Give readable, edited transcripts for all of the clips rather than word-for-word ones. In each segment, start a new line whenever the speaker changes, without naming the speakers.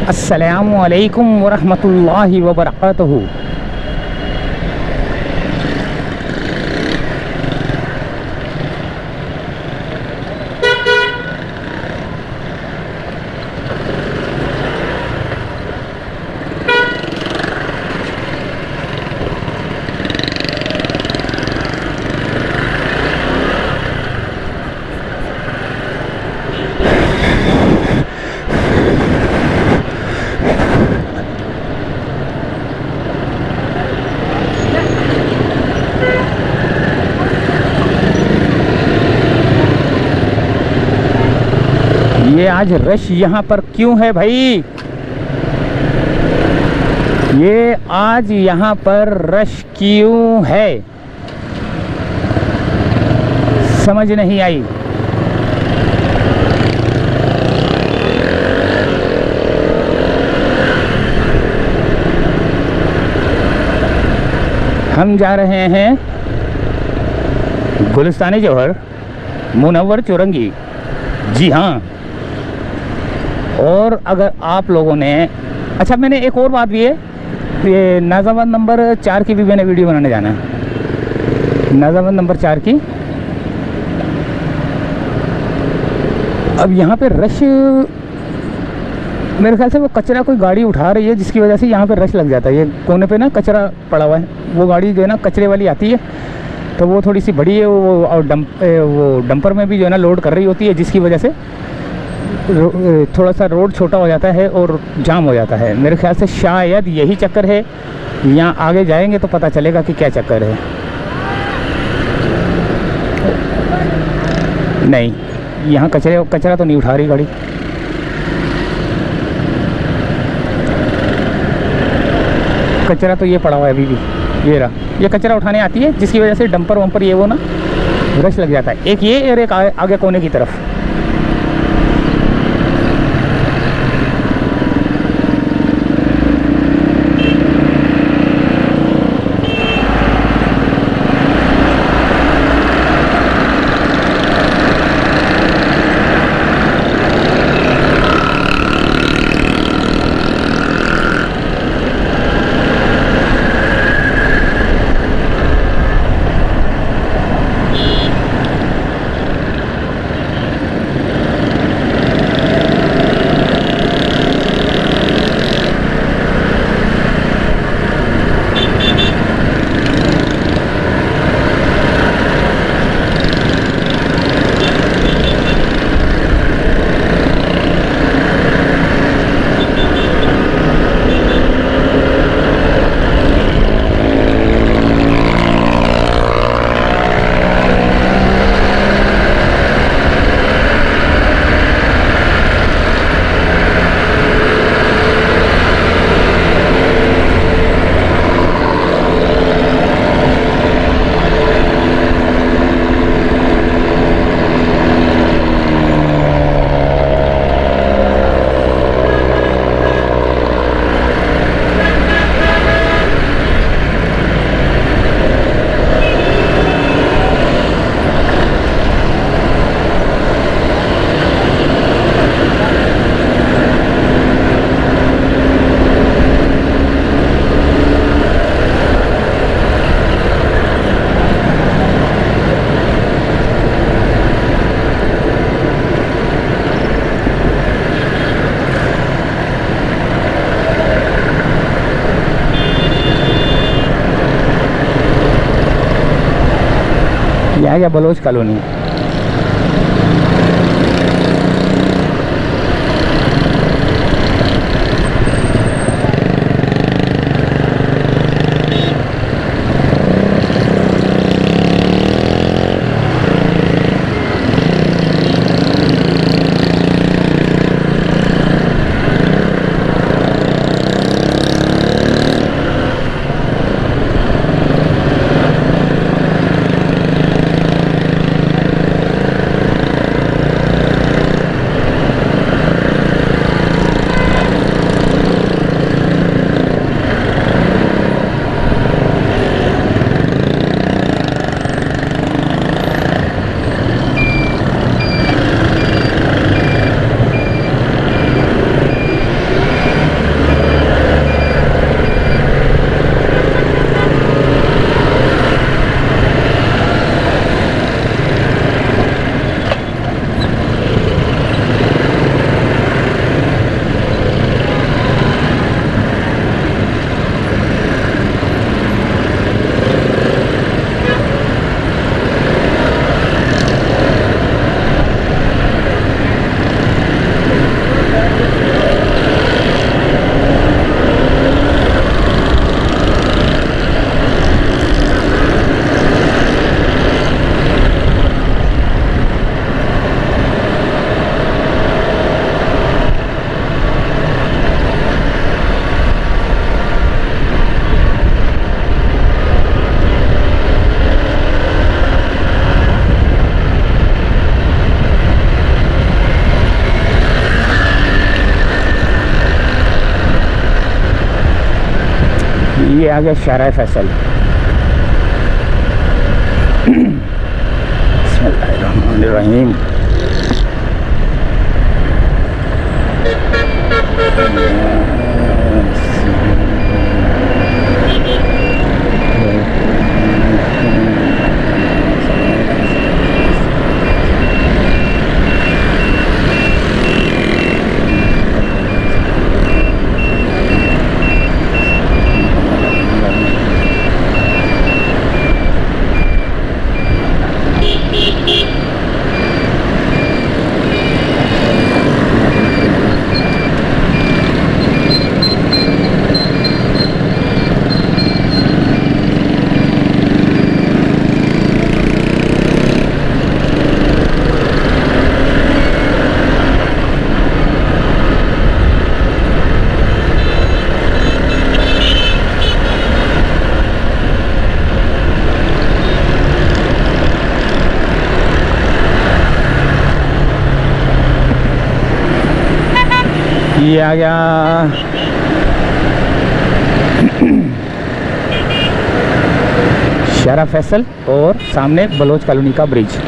अस्सलामु अलैकुम वरहमतुल्लाहि वबरकातुहू। ये आज रश यहाँ पर क्यों है भाई? ये आज यहाँ पर रश क्यों है, समझ नहीं आई। हम जा रहे हैं गुलिस्तान जौहर मुनव्वर चौरंगी। जी हाँ, और अगर आप लोगों ने, अच्छा मैंने एक और बात भी है, ये नाज़ाबाद नंबर 4 की भी मैंने वीडियो बनाने जाना है। नाज़ाबाद नंबर 4 की। अब यहाँ पे रश, मेरे ख्याल से वो कचरा कोई गाड़ी उठा रही है जिसकी वजह से यहाँ पे रश लग जाता है। ये कोने पे ना कचरा पड़ा हुआ है, वो गाड़ी जो है ना कचरे वाली आती है, तो वो थोड़ी सी बड़ी है वो, और वो डंपर में भी जो है ना लोड कर रही होती है, जिसकी वजह से थोड़ा सा रोड छोटा हो जाता है और जाम हो जाता है। मेरे ख्याल से शायद यही चक्कर है। यहाँ आगे जाएंगे तो पता चलेगा कि क्या चक्कर है। नहीं, यहाँ कचरा तो नहीं उठा रही गाड़ी। कचरा तो ये पड़ा हुआ है अभी भी, ये रहा। ये कचरा उठाने आती है जिसकी वजह से डंपर वंपर ये वो ना रश लग जाता है। एक ये और एक आगे कोने की तरफ। यहाँ या बलोच कॉलोनी। ये आ गया शारा फैसल। बिस्मिल्लाहिर्रहमानिर्रहीम। ये आ गया शारा फैसल और सामने बलोच कॉलोनी का ब्रिज।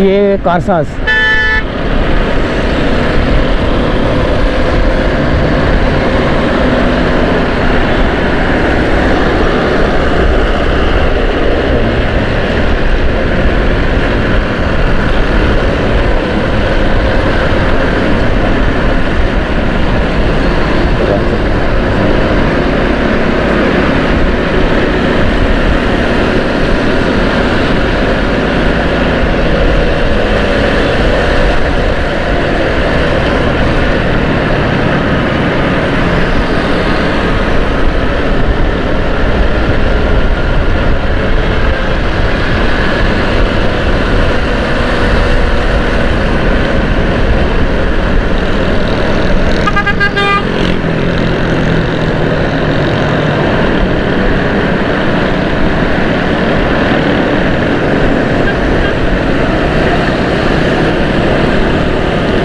ये कारसाज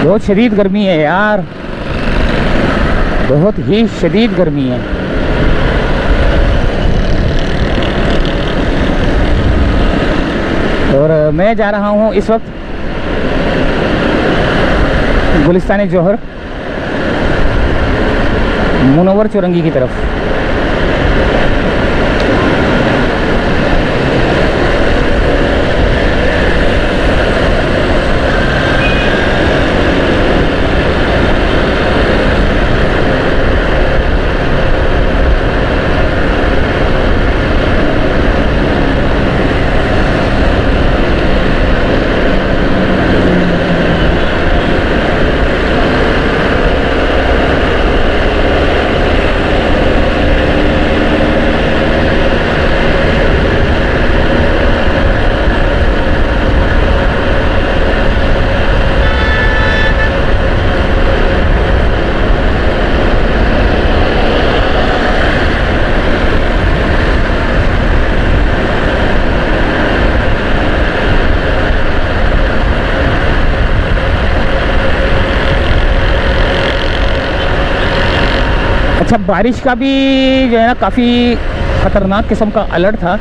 बहुत शदीद गर्मी है यार, बहुत ही शदीद गर्मी है। और मैं जा रहा हूँ इस वक्त गुलिस्तान जौहर मुनव्वर चौरंगी की तरफ। अच्छा, बारिश का भी जो है ना काफ़ी ख़तरनाक किस्म का अलर्ट था,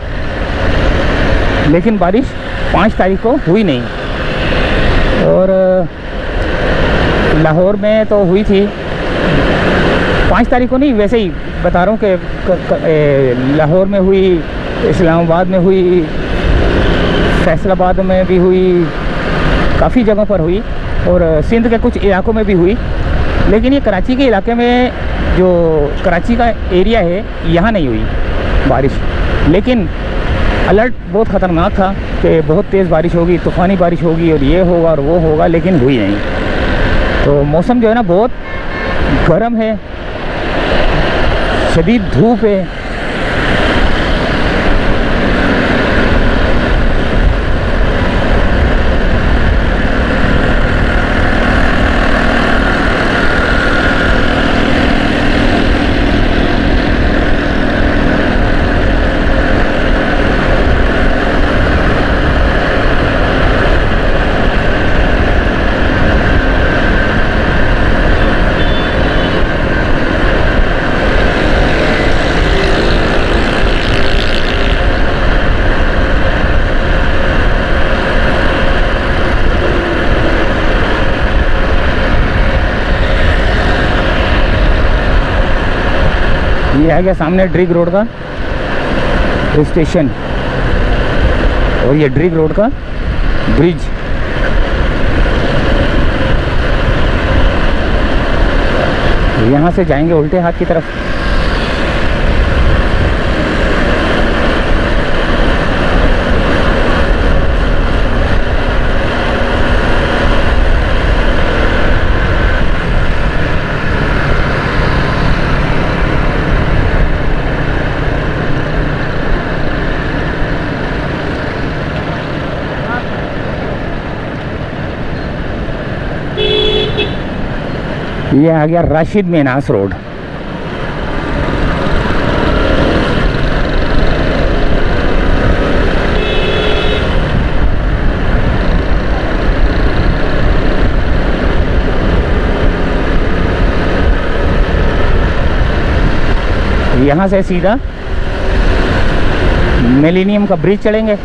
लेकिन बारिश 5 तारीख को हुई नहीं। और लाहौर में तो हुई थी 5 तारीख को, नहीं वैसे ही बता रहा हूँ कि लाहौर में हुई, इस्लामाबाद में हुई, फैसलाबाद में भी हुई, काफ़ी जगहों पर हुई और सिंध के कुछ इलाकों में भी हुई। लेकिन ये कराची के इलाके में, जो कराची का एरिया है, यहाँ नहीं हुई बारिश। लेकिन अलर्ट बहुत ख़तरनाक था कि बहुत तेज़ बारिश होगी, तूफ़ानी बारिश होगी और ये होगा और वो होगा, लेकिन हुई नहीं। तो मौसम जो है ना बहुत गर्म है, शदीद धूप है। ये आ गया सामने ड्रिग रोड का स्टेशन और ये ड्रिग रोड का ब्रिज। यहाँ से जाएंगे उल्टे हाथ की तरफ। ये आ गया राशिद मेनास रोड। यहाँ से सीधा मिलेनियम का ब्रिज चढ़ेंगे,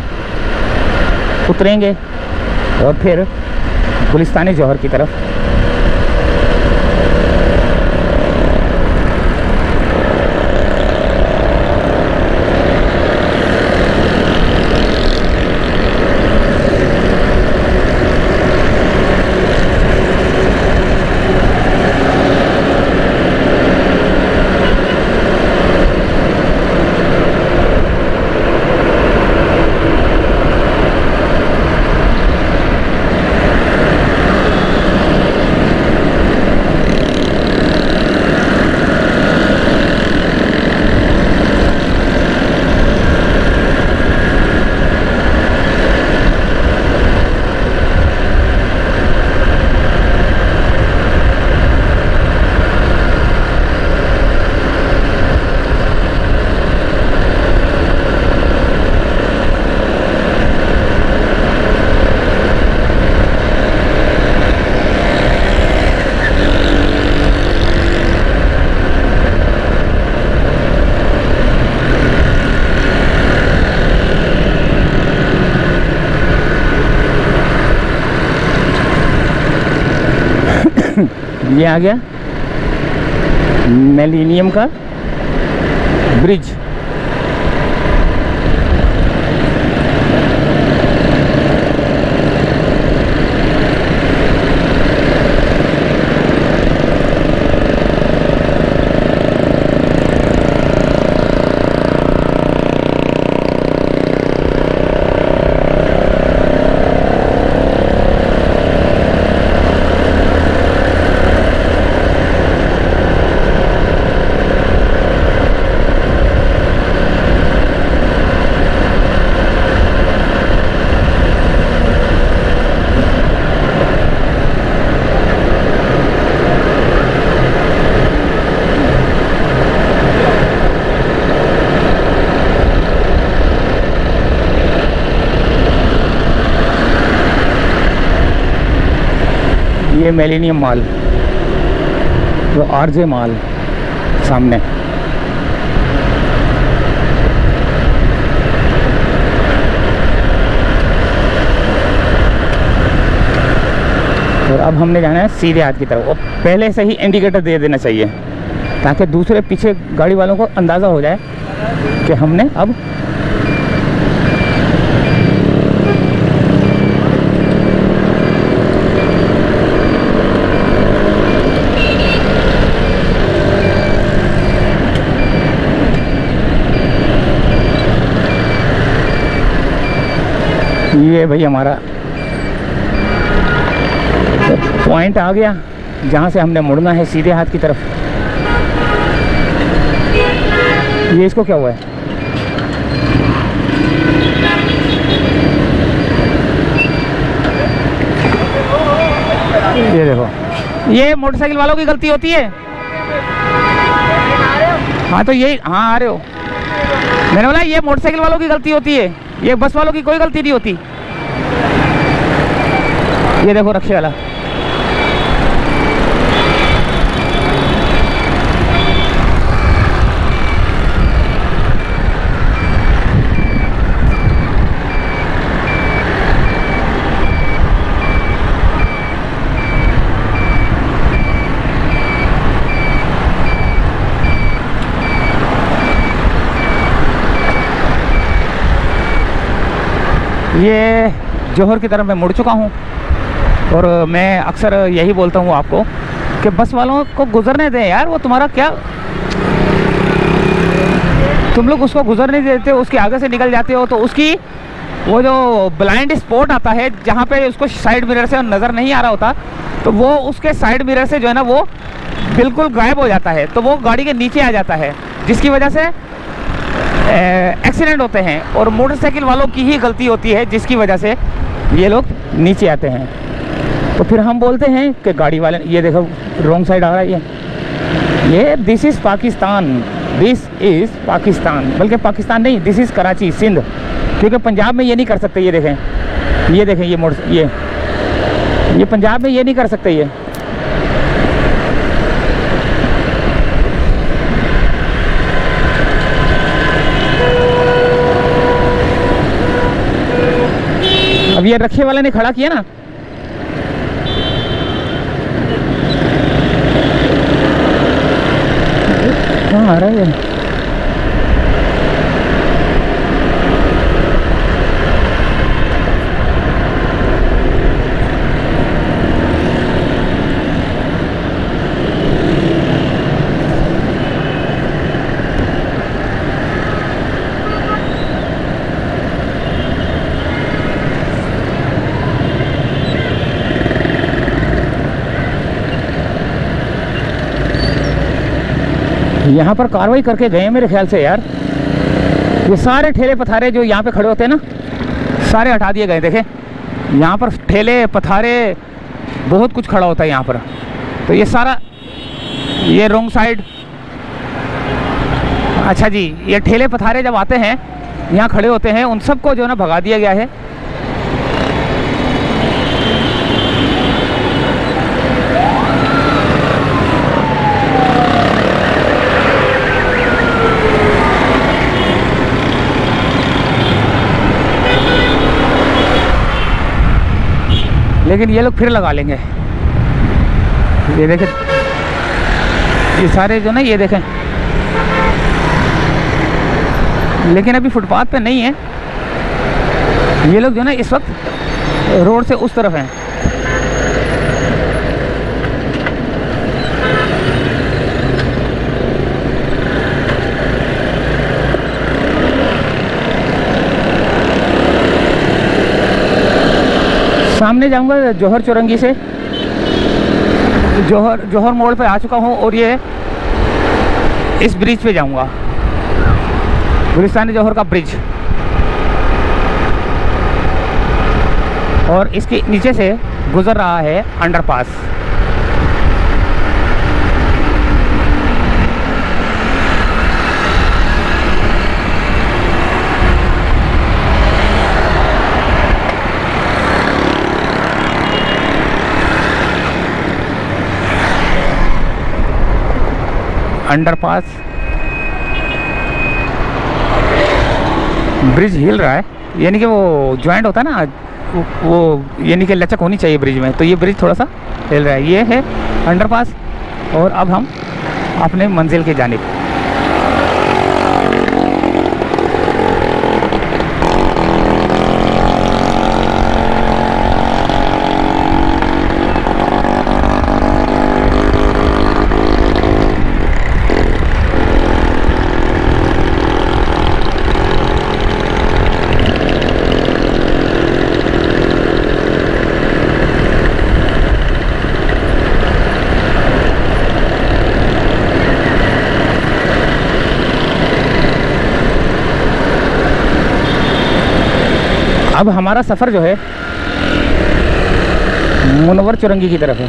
उतरेंगे और फिर गुलिस्तान जौहर की तरफ। ये आ गया मिलेनियम का ब्रिज। ये मिलेनियम मॉल, वो आरजे मॉल सामने। और अब हमने जाना है सीधे हाथ की तरफ। और पहले से ही इंडिकेटर दे देना चाहिए ताकि दूसरे पीछे गाड़ी वालों को अंदाज़ा हो जाए कि हमने अब ये भाई हमारा पॉइंट आ गया जहाँ से हमने मुड़ना है सीधे हाथ की तरफ। ये इसको क्या हुआ है? ये देखो, ये मोटरसाइकिल वालों की गलती होती है। हाँ तो यही, हाँ आ रहे हो। मैंने बोला ये मोटरसाइकिल वालों की गलती होती है, ये बस वालों की कोई गलती नहीं होती। ये देखो रक्षे वाला। ये जौहर की तरफ मैं मुड़ चुका हूँ और मैं अक्सर यही बोलता हूँ आपको कि बस वालों को गुजरने दें यार। वो तुम्हारा क्या, तुम लोग उसको गुजर नहीं देते, उसके आगे से निकल जाते हो। तो उसकी वो जो ब्लाइंड स्पॉट आता है जहाँ पे उसको साइड मिरर से नज़र नहीं आ रहा होता, तो वो उसके साइड मिरर से जो है ना वो बिल्कुल गायब हो जाता है। तो वो गाड़ी के नीचे आ जाता है जिसकी वजह से एक्सीडेंट होते हैं। और मोटरसाइकिल वालों की ही गलती होती है जिसकी वजह से ये लोग नीचे आते हैं। तो फिर हम बोलते हैं कि गाड़ी वाले, ये देखो रॉन्ग साइड आ रहा है ये this is Pakistan, this is Pakistan. बल्कि पाकिस्तान नहीं, दिस इज़ कराची, सिंध। क्योंकि पंजाब में ये नहीं कर सकते। ये देखें, ये देखें, ये पंजाब में ये नहीं कर सकते। ये अब ये रक्षे वाले ने खड़ा किया ना, कहाँ आ रहा है ये? यहाँ पर कार्रवाई करके गए हैं मेरे ख्याल से यार। ये सारे ठेले पथारे जो यहाँ पे खड़े होते हैं ना, सारे हटा दिए गए। देखें यहाँ पर ठेले पथारे बहुत कुछ खड़ा होता है यहाँ पर। तो ये सारा, ये रॉन्ग साइड। अच्छा जी, ये ठेले पथारे जब आते हैं यहाँ खड़े होते हैं, उन सबको जो है ना भगा दिया गया है। लेकिन ये लोग फिर लगा लेंगे। ये देखें, ये सारे जो ना, ये देखें, लेकिन अभी फुटपाथ पे नहीं है ये लोग, जो ना इस वक्त रोड से उस तरफ हैं। सामने जाऊंगा जौहर चौरंगी से, जौहर मोड़ पे आ चुका हूँ और ये इस ब्रिज पे जाऊंगा, गुलिस्तान जौहर का ब्रिज, और इसके नीचे से गुजर रहा है अंडरपास। अंडरपास, ब्रिज हिल रहा है, यानी कि वो ज्वाइंट होता है ना, वो यानी कि लचक होनी चाहिए ब्रिज में, तो ये ब्रिज थोड़ा सा हिल रहा है। ये है अंडरपास, और अब हम अपने मंजिल की जानिब। अब हमारा सफ़र जो है मुनव्वर चौरंगी की तरफ है।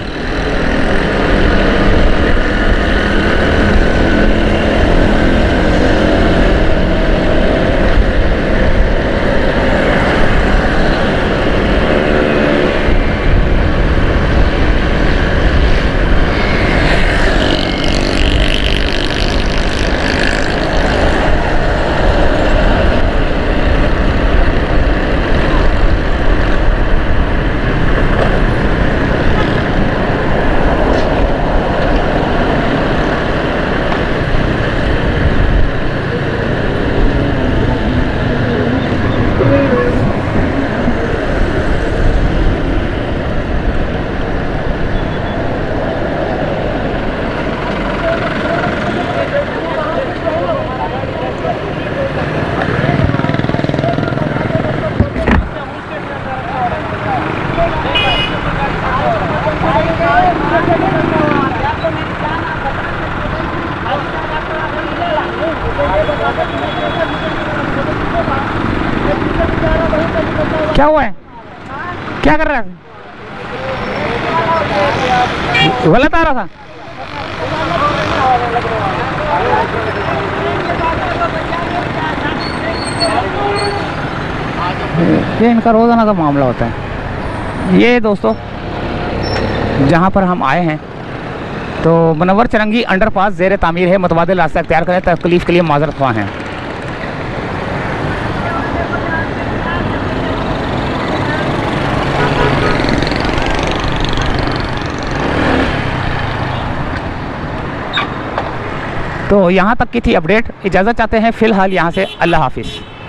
क्या हुआ है? क्या कर रहा है? गलत आ रहा था। ये इनका रोजाना का मामला होता है। ये दोस्तों जहाँ पर हम आए हैं तो मुनव्वर चौरंगी अंडरपास ज़ेर तामीर है। मुतबादिल रास्ता अख्तियार करें, तकलीफ़ के लिए माज़रत ख्वाह हैं। तो यहाँ तक की थी अपडेट। इजाज़त चाहते हैं फ़िलहाल यहाँ से। अल्लाह हाफिज़।